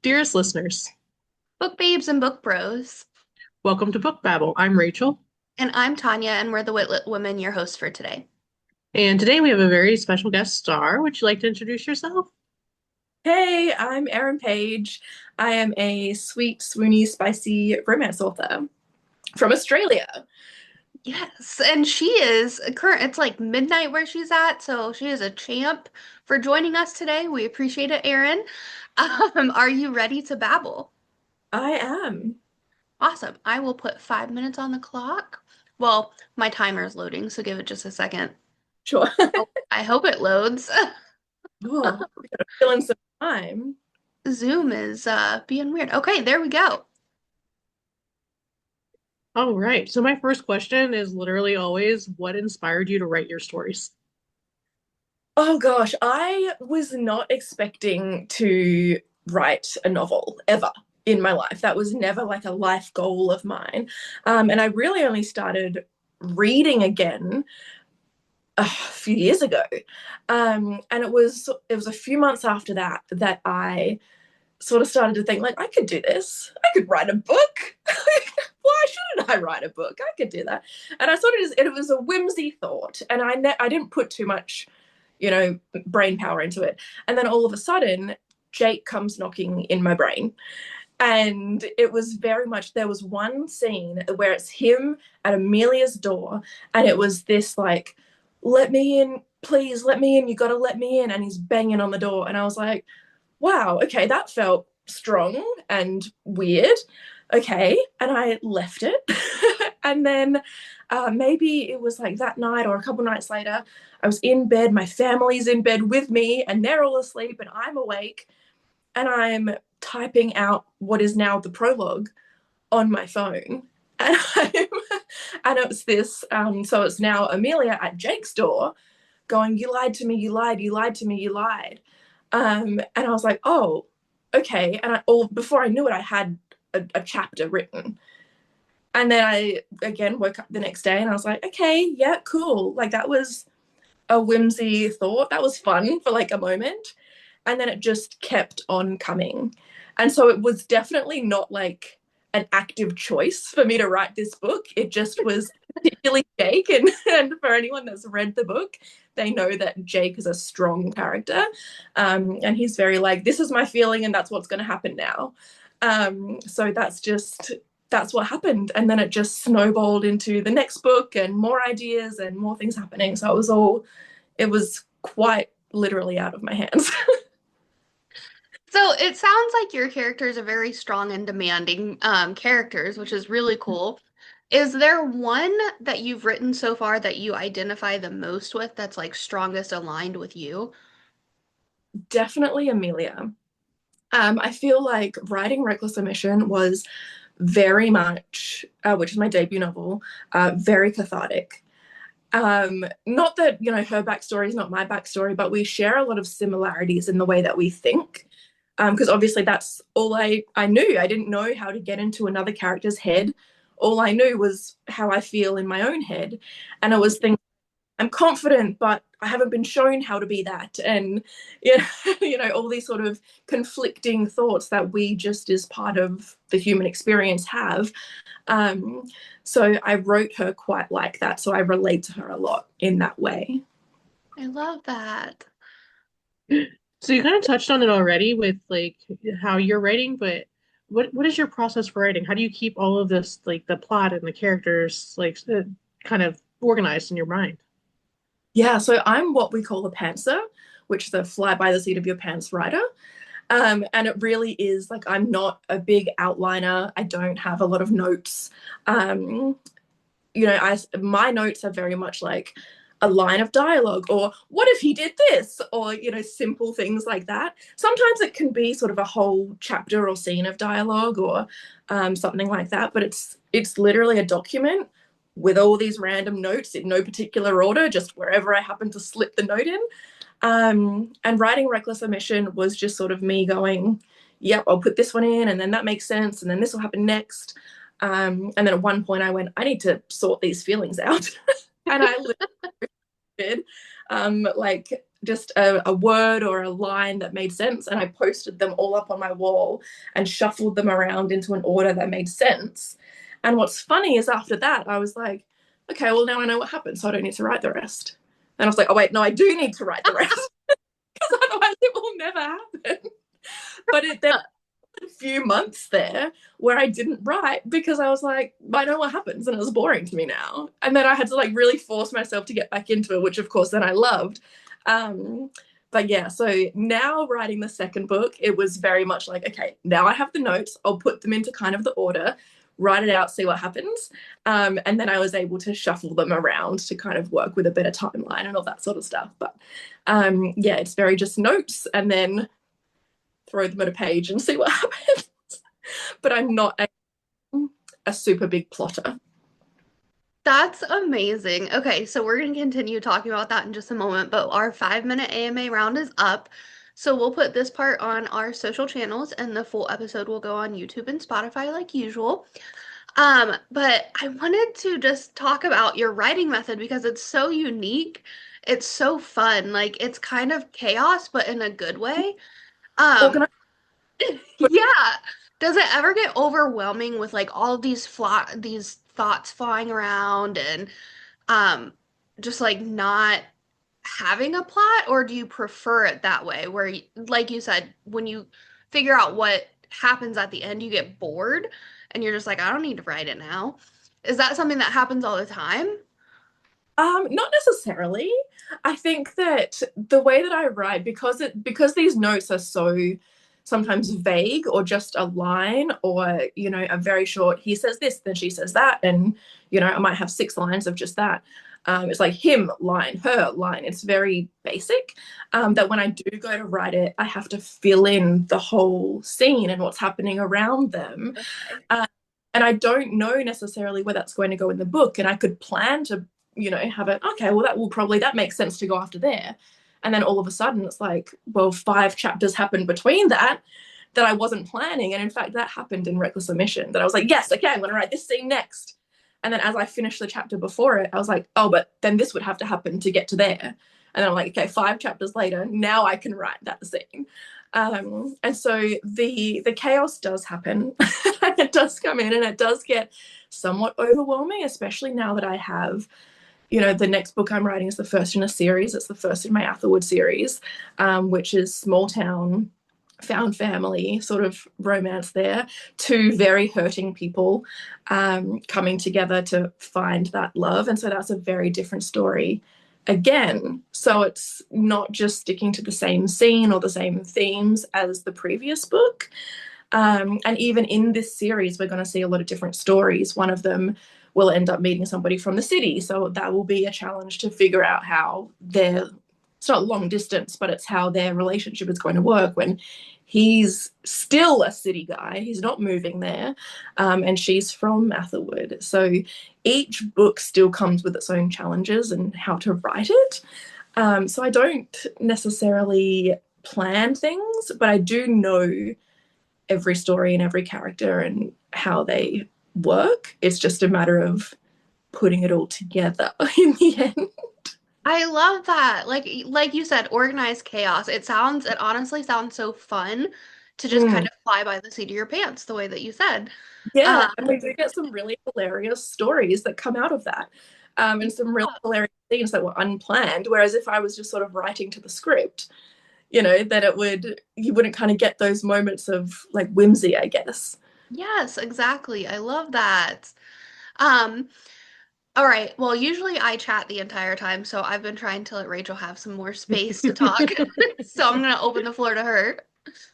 Dearest listeners, Book babes and book bros. welcome to Book Babble. I'm Rachel, And I'm Tanya, and we're the Witlet Women, your hosts for today. and today we have a very special guest star. Would you like to introduce yourself? Hey, I'm Erin Page. I am a sweet, swoony, spicy romance author from Australia. Yes, and she is current. It's like midnight where she's at, so she is a champ for joining us today. We appreciate it, Erin. Are you ready to babble? I am. Awesome. I will put 5 minutes on the clock. Well, my timer is loading, so give it just a second. Sure. I hope it loads. Oh, feeling some time. Zoom is being weird. Okay, there we go. All right. So my first question is literally always, what inspired you to write your stories? Oh gosh, I was not expecting to write a novel ever in my life. That was never like a life goal of mine. And I really only started reading again a few years ago. And it was a few months after that that I sort of started to think like I could do this. I could write a book. Why shouldn't I write a book? I could do that. And I sort of just it was a whimsy thought, and I didn't put too much, brain power into it. And then all of a sudden, Jake comes knocking in my brain. And it was very much, there was one scene where it's him at Amelia's door, and it was this like, let me in, please let me in, you gotta let me in. And he's banging on the door. And I was like, wow, okay, that felt strong and weird. Okay. And I left it. And then maybe it was like that night or a couple nights later, I was in bed, my family's in bed with me, and they're all asleep, and I'm awake, and I'm typing out what is now the prologue on my phone. And, and it's this, so it's now Amelia at Jake's door going, you lied to me, you lied, you lied to me, you lied. And I was like, oh, okay. And before I knew it, I had a chapter written. And then I again woke up the next day and I was like, okay, yeah, cool. Like that was a whimsy thought. That was fun for like a moment. And then it just kept on coming. And so it was definitely not like an active choice for me to write this book. It just was particularly Jake. And for anyone that's read the book, they know that Jake is a strong character. And he's very like, this is my feeling and that's what's going to happen now. So that's what happened. And then it just snowballed into the next book and more ideas and more things happening. So it was quite literally out of my hands. So it sounds like your characters are very strong and demanding characters, which is really cool. Is there one that you've written so far that you identify the most with that's like strongest aligned with you? Definitely Amelia. I feel like writing Reckless Omission was very much, which is my debut novel, very cathartic. Not that, her backstory is not my backstory, but we share a lot of similarities in the way that we think. Because obviously that's all I knew. I didn't know how to get into another character's head. All I knew was how I feel in my own head. And I was thinking, I'm confident, but I haven't been shown how to be that. And all these sort of conflicting thoughts that we just as part of the human experience have. Um, so I wrote her quite like that. So I relate to her a lot in that way. I love that. So you kind of touched on it already with like how you're writing, but what is your process for writing? How do you keep all of this, like the plot and the characters, like kind of organized in your mind? Yeah, so I'm what we call a pantser, which is a fly by the seat of your pants writer. And it really is like I'm not a big outliner. I don't have a lot of notes. Um, my notes are very much like a line of dialogue or what if he did this or simple things like that. Sometimes it can be sort of a whole chapter or scene of dialogue or something like that, but it's literally a document with all these random notes in no particular order, just wherever I happen to slip the note in. And writing Reckless Omission was just sort of me going, yep, I'll put this one in, and then that makes sense, and then this will happen next. And then at one point I went, I need to sort these feelings out. And I did, like just a word or a line that made sense, and I posted them all up on my wall and shuffled them around into an order that made sense. And what's funny is after that, I was like, okay, well, now I know what happened, so I don't need to write the rest. And I was like, oh, wait, no, I do need to write the rest because otherwise it will never happen. But there were a few months there where I didn't write because I was like, I know what happens, and it was boring to me now. And then I had to like really force myself to get back into it, which of course then I loved. But yeah, so now writing the second book, it was very much like, okay, now I have the notes, I'll put them into kind of the order, write it out, see what happens. And then I was able to shuffle them around to kind of work with a better timeline and all that sort of stuff. But yeah, it's very just notes and then throw them at a page and see what happens. But I'm not a super big plotter. That's amazing. Okay, so we're going to continue talking about that in just a moment, but our 5-minute AMA round is up. So we'll put this part on our social channels and the full episode will go on YouTube and Spotify like usual. But I wanted to just talk about your writing method because it's so unique. It's so fun. Like it's kind of chaos, but in a good way. Um, Organize. yeah. Does it ever get overwhelming with like all these thoughts flying around and um just like not having a plot, or do you prefer it that way where like you said, when you figure out what happens at the end, you get bored and you're just like, I don't need to write it now. Is that something that happens all the time? Not necessarily. I think that the way that I write, because these notes are so sometimes vague or just a line or, you know, a very short, he says this, then she says that, and, you know, I might have 6 lines of just that. It's like him line, her line. It's very basic. That when I do go to write it, I have to fill in the whole scene and what's happening around them. Okay. And I don't know necessarily where that's going to go in the book. And I could plan to, you know, have it, okay, well, that makes sense to go after there. And then all of a sudden it's like, well, 5 chapters happened between that I wasn't planning. And in fact, that happened in Reckless Omission, that I was like, yes, okay, I'm going to write this scene next. And then as I finished the chapter before it, I was like, oh, but then this would have to happen to get to there. And then I'm like, okay, 5 chapters later, now I can write that scene. And so the chaos does happen. It does come in and it does get somewhat overwhelming, especially now that I have, you know, the next book I'm writing is the first in a series. It's the first in my Atherwood series, which is small town, found family sort of romance there. 2 very hurting people coming together to find that love. And so that's a very different story again. So it's not just sticking to the same scene or the same themes as the previous book. And even in this series, we're going to see a lot of different stories. One of them will end up meeting somebody from the city. So that will be a challenge to figure out how it's not long distance, but it's how their relationship is going to work when he's still a city guy. He's not moving there. And she's from Atherwood. So each book still comes with its own challenges and how to write it. So I don't necessarily plan things, but I do know every story and every character and how they work. It's just a matter of putting it all together in the end. I love that. Like you said, organized chaos. It honestly sounds so fun to just kind Mm. of fly by the seat of your pants the way that you said. Yeah, Um, and we do get some really hilarious stories that come out of that. And some really hilarious scenes that were unplanned. Whereas if I was just sort of writing to the script, you know, then you wouldn't kind of get those moments of like whimsy, I guess. yes, exactly. I love that. Um, all right. Well, usually I chat the entire time, so I've been trying to let Rachel have some more space to talk. So I'm gonna open the floor to her.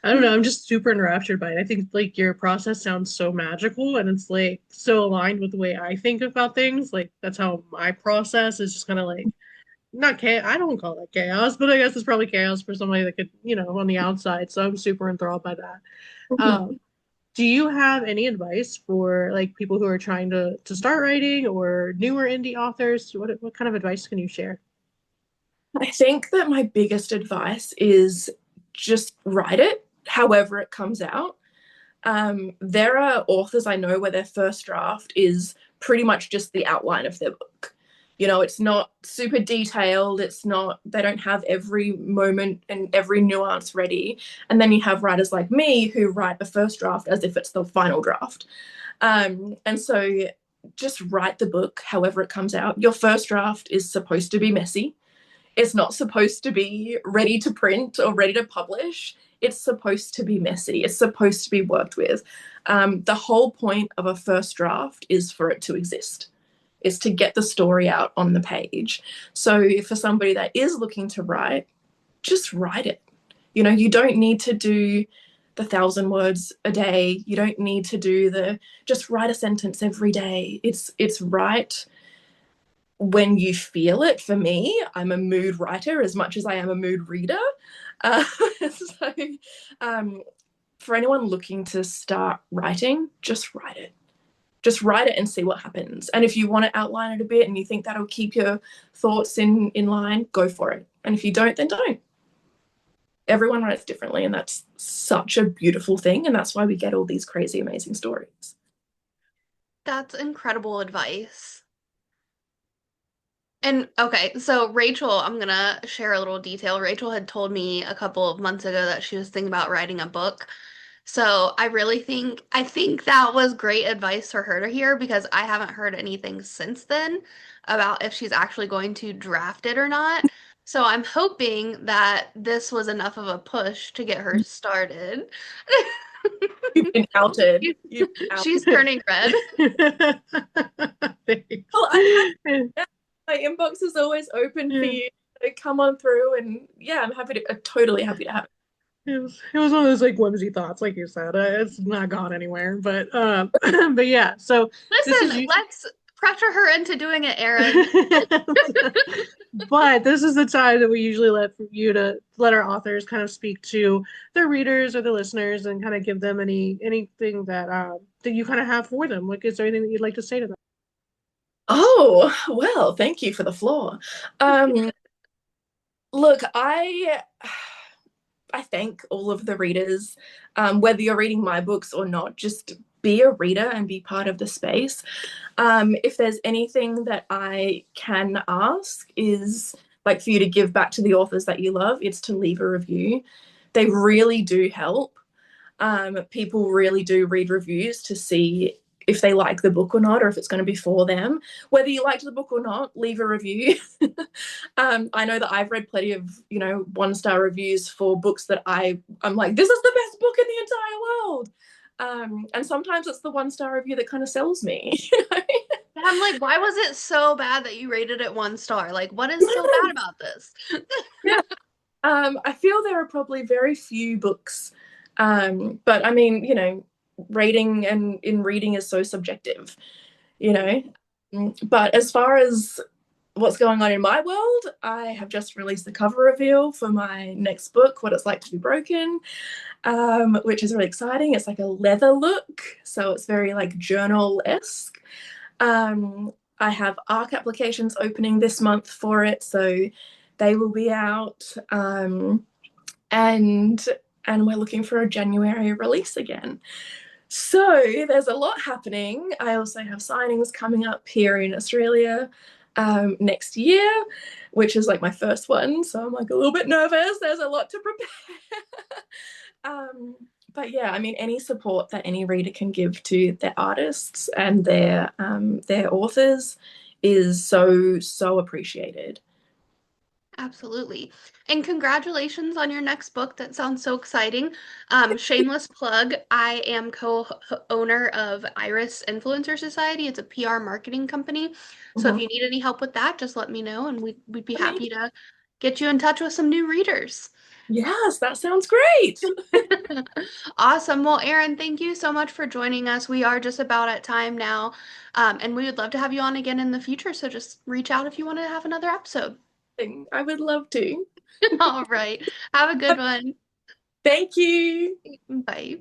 I don't know. I'm just super enraptured by it. I think like your process sounds so magical and it's like so aligned with the way I think about things. Like that's how my process is just kind of like not chaos. I don't call that chaos, but I guess it's probably chaos for somebody that could, you know, on the outside. So I'm super enthralled by that. Um, do you have any advice for like people who are trying to start writing or newer indie authors? What kind of advice can you share? I think that my biggest advice is just write it however it comes out. There are authors I know where their first draft is pretty much just the outline of their book. It's not super detailed. It's not, they don't have every moment and every nuance ready. And then you have writers like me who write a first draft as if it's the final draft. And so just write the book however it comes out. Your first draft is supposed to be messy. It's not supposed to be ready to print or ready to publish. It's supposed to be messy. It's supposed to be worked with. The whole point of a first draft is for it to exist, is to get the story out on the page. So for somebody that is looking to write, just write it. You don't need to do the 1,000 words a day. You don't need to do just write a sentence every day. It's right when you feel it. For me, I'm a mood writer as much as I am a mood reader. So for anyone looking to start writing, just write it. Just write it and see what happens. And if you want to outline it a bit and you think that'll keep your thoughts in line, go for it. And if you don't, then don't. Everyone writes differently, and that's such a beautiful thing. And that's why we get all these crazy, amazing stories. That's incredible advice. And okay, so Rachel, I'm gonna share a little detail. Rachel had told me a couple of months ago that she was thinking about writing a book. So I think that was great advice for her to hear, because I haven't heard anything since then about if she's actually going to draft it or not. So I'm hoping that this was enough of a push to get her started. You've been outed. You've been outed. She's turning red. Well, my inbox is always open for you. So come on through, and yeah, I'm totally happy to have it. It was one of those like whimsy thoughts, like you said. It's not gone anywhere, but but yeah. So Listen, let's pressure her into doing it, Erin. But this is the time that we usually let our authors kind of speak to their readers or the listeners and kind of give them anything that you kind of have for them. Like, is there anything that you'd like to say to them? Oh, well, thank you for the floor. Look, I thank all of the readers, whether you're reading my books or not. Just be a reader and be part of the space. If there's anything that I can ask, is like for you to give back to the authors that you love, it's to leave a review. They really do help. People really do read reviews to see if they like the book or not, or if it's going to be for them. Whether you liked the book or not, leave a review. I know that I've read plenty of 1-star reviews for books that I'm like, this is the best book in the entire world. And sometimes it's the 1-star review that kind of sells me. I'm like, why was it so bad that you rated it 1 star? Like, what is so bad about this? Yeah. I feel there are probably very few books, but I mean, rating and in reading is so subjective, but as far as what's going on in my world, I have just released the cover reveal for my next book, What It's Like to Be Broken, which is really exciting. It's like a leather look, so it's very like journal-esque. I have ARC applications opening this month for it, so they will be out, and we're looking for a January release again. So there's a lot happening. I also have signings coming up here in Australia next year, which is like my first one. So I'm like a little bit nervous. There's a lot to prepare. But yeah, I mean, any support that any reader can give to their artists and their authors is so appreciated. Absolutely. And congratulations on your next book. That sounds so exciting. Shameless plug, I am co-owner of Iris Influencer Society. It's a PR marketing company. So if you need any help with that, just let me know, and we'd be happy to get you in touch with some new readers. Yes, that sounds great. Awesome. Well, Erin, thank you so much for joining us. We are just about at time now, and we would love to have you on again in the future. So just reach out if you want to have another episode. I would love to. All right. Have a good one. Thank you. Bye.